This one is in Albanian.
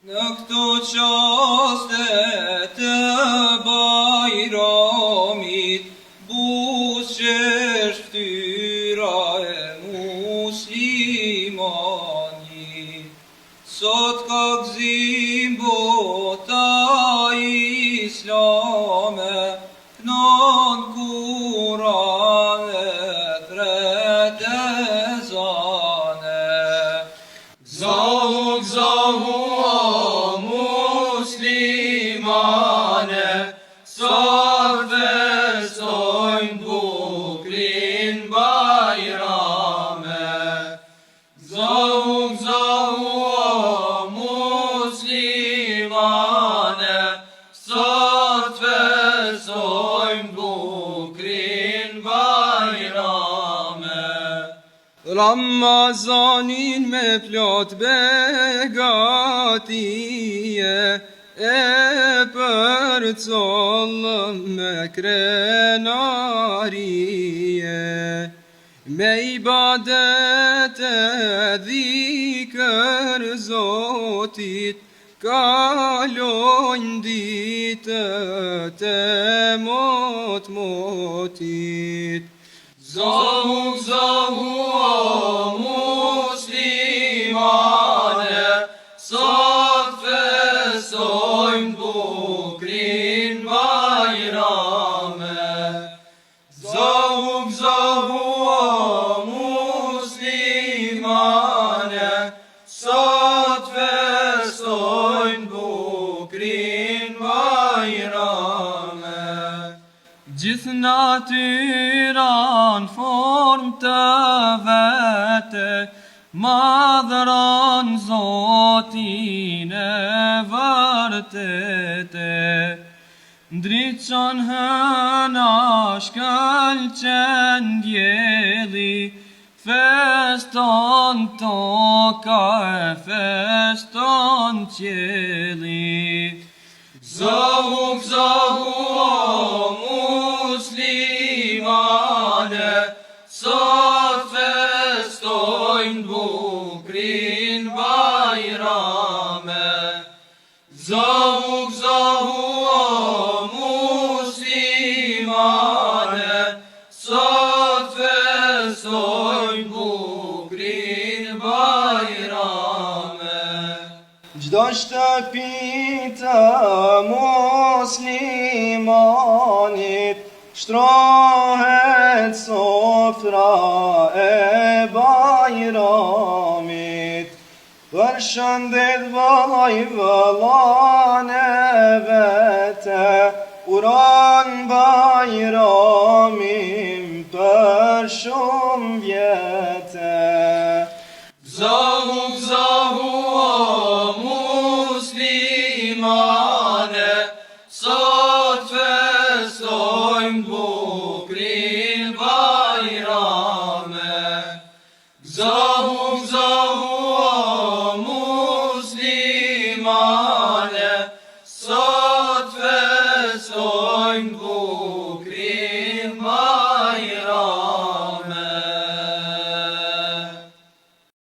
Në këto qaste të bajramit, busqesh ftyra e muslimanit. Sot ka gzim bota islame, non Kurane tret ezane. Gzahu o muslimane, sot festojnë bukrin bajrame. Gzahu o muslimane, sot festojnë bukrin bajrame. Ramazanin me plot begatije, e për collëm me krenarije. Me ibadet e dhikër Zotit, kalojnë ditët e mot-motit. Gzahu o muslimane, sot festojnë bukrin bajrame. Gzahu o muslimane, sot festojnë bukrin bajrame. Gjithë natyran form të vete, madhëran Zotin e vërtete. Ndriçon hëna shkëlqen djeli, feston toka e feston qielli. Gzahu o muslimane, sot festojnë bukrin bajrame. Gzahu o muslimane, sot festojnë bukrin bajrame. Gjdo shtëpi të muslimanit, shtrohet sofra e bajramit. Përshëndet vëllai vëllane vete, uron bajramin për shumë vjete. Gzahu o muslimane, sot festojnë